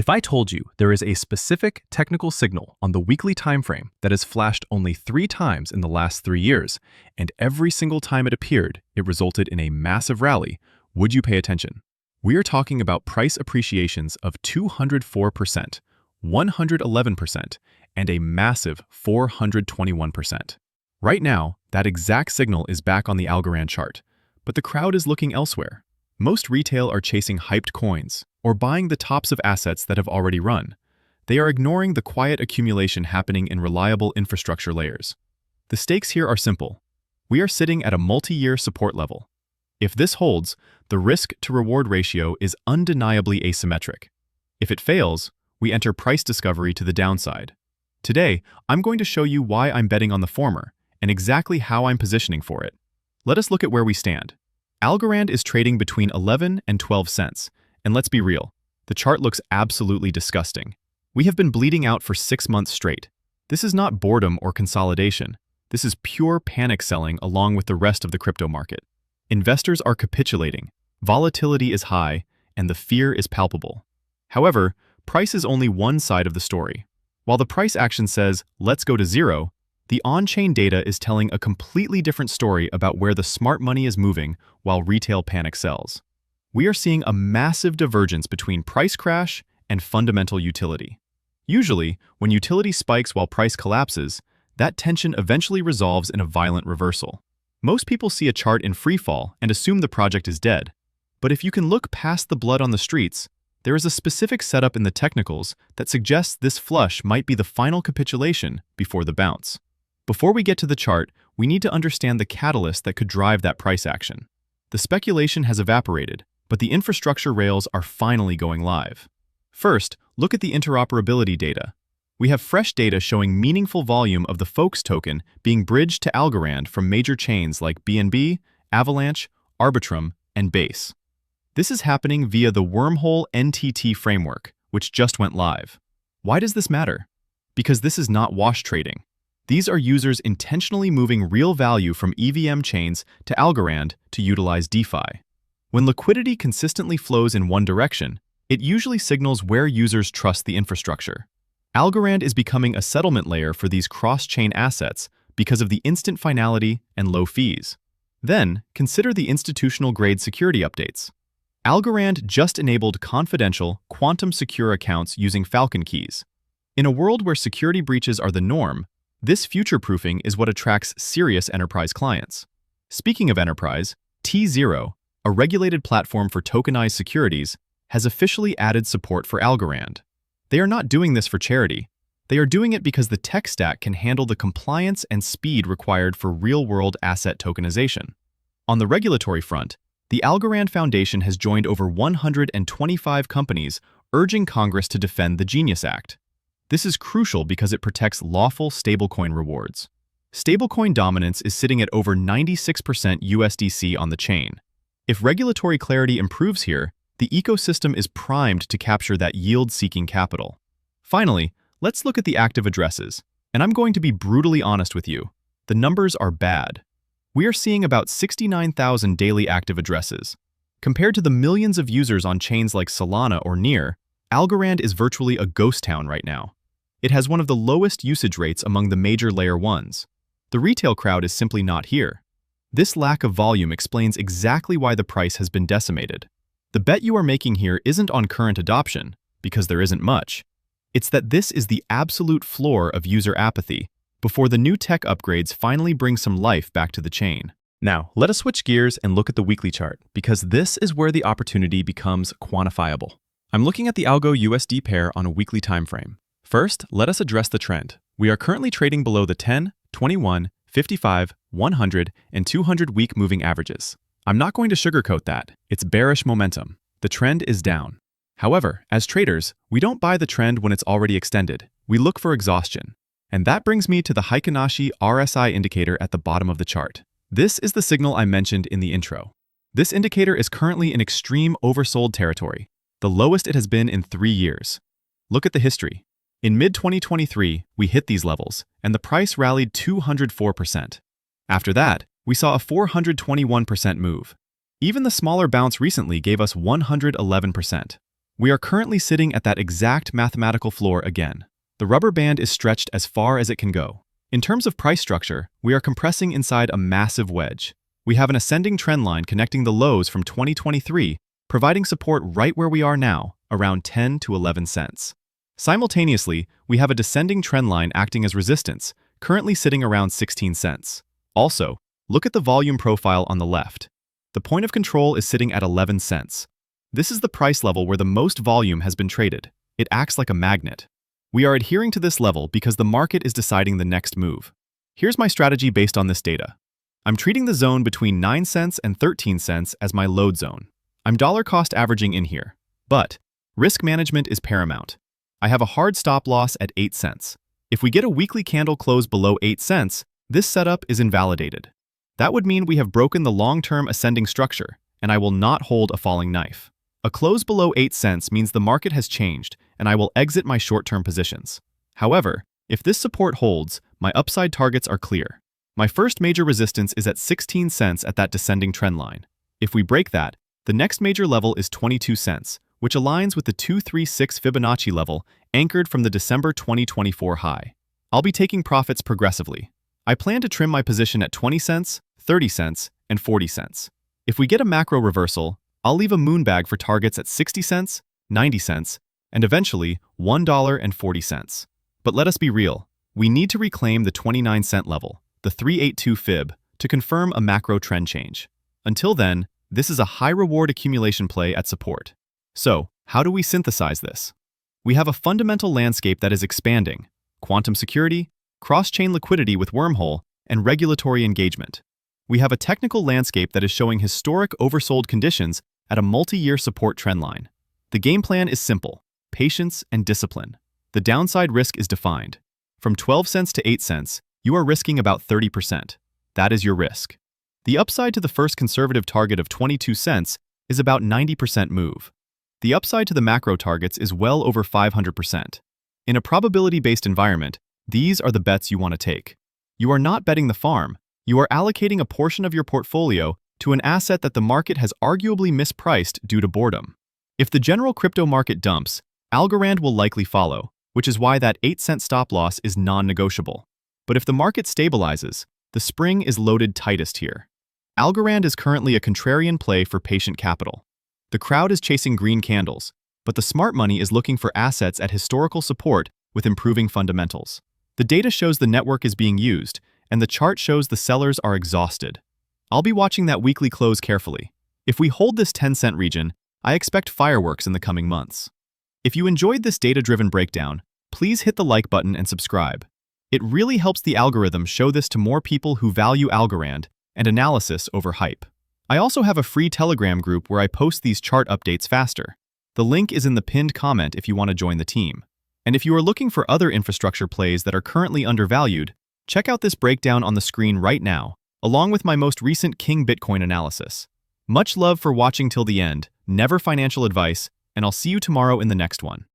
If I told you there is a specific technical signal on the weekly time frame that has flashed only 3 times in the last 3 years, and every single time it appeared, it resulted in a massive rally, would you pay attention? We are talking about price appreciations of 204%, 111%, and a massive 421%. Right now, that exact signal is back on the Algorand chart, but the crowd is looking elsewhere. Most retail are chasing hyped coins or buying the tops of assets that have already run. They are ignoring the quiet accumulation happening in reliable infrastructure layers. The stakes here are simple. We are sitting at a multi-year support level. If this holds, the risk-to-reward ratio is undeniably asymmetric. If it fails, we enter price discovery to the downside. Today, I'm going to show you why I'm betting on the former and exactly how I'm positioning for it. Let us look at where we stand. Algorand is trading between 11 and 12 cents, and let's be real, the chart looks absolutely disgusting. We have been bleeding out for 6 months straight. This is not boredom or consolidation. This is pure panic selling along with the rest of the crypto market. Investors are capitulating, volatility is high, and the fear is palpable. However, price is only one side of the story. While the price action says, let's go to zero, the on-chain data is telling a completely different story about where the smart money is moving while retail panic sells. We are seeing a massive divergence between price crash and fundamental utility. Usually, when utility spikes while price collapses, that tension eventually resolves in a violent reversal. Most people see a chart in free fall and assume the project is dead. But if you can look past the blood on the streets, there is a specific setup in the technicals that suggests this flush might be the final capitulation before the bounce. Before we get to the chart, we need to understand the catalyst that could drive that price action. The speculation has evaporated, but the infrastructure rails are finally going live. First, look at the interoperability data. We have fresh data showing meaningful volume of the Folks token being bridged to Algorand from major chains like BNB, Avalanche, Arbitrum, and Base. This is happening via the Wormhole NTT framework, which just went live. Why does this matter? Because this is not wash trading. These are users intentionally moving real value from EVM chains to Algorand to utilize DeFi. When liquidity consistently flows in one direction, it usually signals where users trust the infrastructure. Algorand is becoming a settlement layer for these cross-chain assets because of the instant finality and low fees. Then, consider the institutional-grade security updates. Algorand just enabled confidential, quantum-secure accounts using Falcon keys. In a world where security breaches are the norm, this future-proofing is what attracts serious enterprise clients. Speaking of enterprise, tZERO, a regulated platform for tokenized securities, has officially added support for Algorand. They are not doing this for charity. They are doing it because the tech stack can handle the compliance and speed required for real-world asset tokenization. On the regulatory front, the Algorand Foundation has joined over 125 companies urging Congress to defend the Genius Act. This is crucial because it protects lawful stablecoin rewards. Stablecoin dominance is sitting at over 96% USDC on the chain. If regulatory clarity improves here, the ecosystem is primed to capture that yield-seeking capital. Finally, let's look at the active addresses, and I'm going to be brutally honest with you. The numbers are bad. We are seeing about 69,000 daily active addresses. Compared to the millions of users on chains like Solana or Near, Algorand is virtually a ghost town right now. It has one of the lowest usage rates among the major layer 1s. The retail crowd is simply not here. This lack of volume explains exactly why the price has been decimated. The bet you are making here isn't on current adoption, because there isn't much. It's that this is the absolute floor of user apathy before the new tech upgrades finally bring some life back to the chain. Now, let us switch gears and look at the weekly chart, because this is where the opportunity becomes quantifiable. I'm looking at the ALGO USD pair on a weekly time frame. First, let us address the trend. We are currently trading below the 10, 21, 55, 100, and 200-week moving averages. I'm not going to sugarcoat that. It's bearish momentum. The trend is down. However, as traders, we don't buy the trend when it's already extended. We look for exhaustion. And that brings me to the Heikin-Ashi RSI indicator at the bottom of the chart. This is the signal I mentioned in the intro. This indicator is currently in extreme oversold territory, the lowest it has been in 3 years. Look at the history. In mid-2023, we hit these levels, and the price rallied 204%. After that, we saw a 421% move. Even the smaller bounce recently gave us 111%. We are currently sitting at that exact mathematical floor again. The rubber band is stretched as far as it can go. In terms of price structure, we are compressing inside a massive wedge. We have an ascending trend line connecting the lows from 2023, providing support right where we are now, around 10 to 11 cents. Simultaneously, we have a descending trend line acting as resistance, currently sitting around 16 cents. Also, look at the volume profile on the left. The point of control is sitting at 11 cents. This is the price level where the most volume has been traded. It acts like a magnet. We are adhering to this level because the market is deciding the next move. Here's my strategy based on this data. I'm treating the zone between 9 cents and 13 cents as my load zone. I'm dollar cost averaging in here, but risk management is paramount. I have a hard stop loss at 8 cents. If we get a weekly candle close below 8 cents, this setup is invalidated. That would mean we have broken the long-term ascending structure, and I will not hold a falling knife. A close below 8 cents means the market has changed, and I will exit my short-term positions. However, if this support holds, my upside targets are clear. My first major resistance is at 16 cents at that descending trend line. If we break that, the next major level is 22 cents, which aligns with the 236 Fibonacci level anchored from the December 2024 high. I'll be taking profits progressively. I plan to trim my position at 20 cents, 30 cents, and 40 cents. If we get a macro reversal, I'll leave a moonbag for targets at 60 cents, 90 cents, and eventually $1.40. But let us be real. We need to reclaim the 29-cent level, the 382 fib, to confirm a macro trend change. Until then, this is a high-reward accumulation play at support. So, how do we synthesize this? We have a fundamental landscape that is expanding: quantum security, cross-chain liquidity with Wormhole, and regulatory engagement. We have a technical landscape that is showing historic oversold conditions at a multi-year support trendline. The game plan is simple: patience and discipline. The downside risk is defined. From 12 cents to 8 cents, you are risking about 30%. That is your risk. The upside to the first conservative target of 22 cents is about 90% move. The upside to the macro targets is well over 500%. In a probability-based environment, these are the bets you want to take. You are not betting the farm. You are allocating a portion of your portfolio to an asset that the market has arguably mispriced due to boredom. If the general crypto market dumps, Algorand will likely follow, which is why that 8-cent stop loss is non-negotiable. But if the market stabilizes, the spring is loaded tightest here. Algorand is currently a contrarian play for patient capital. The crowd is chasing green candles, but the smart money is looking for assets at historical support with improving fundamentals. The data shows the network is being used, and the chart shows the sellers are exhausted. I'll be watching that weekly close carefully. If we hold this 10-cent region, I expect fireworks in the coming months. If you enjoyed this data-driven breakdown, please hit the like button and subscribe. It really helps the algorithm show this to more people who value Algorand and analysis over hype. I also have a free Telegram group where I post these chart updates faster. The link is in the pinned comment if you want to join the team. And if you are looking for other infrastructure plays that are currently undervalued, check out this breakdown on the screen right now, along with my most recent King Bitcoin analysis. Much love for watching till the end, never financial advice, and I'll see you tomorrow in the next one.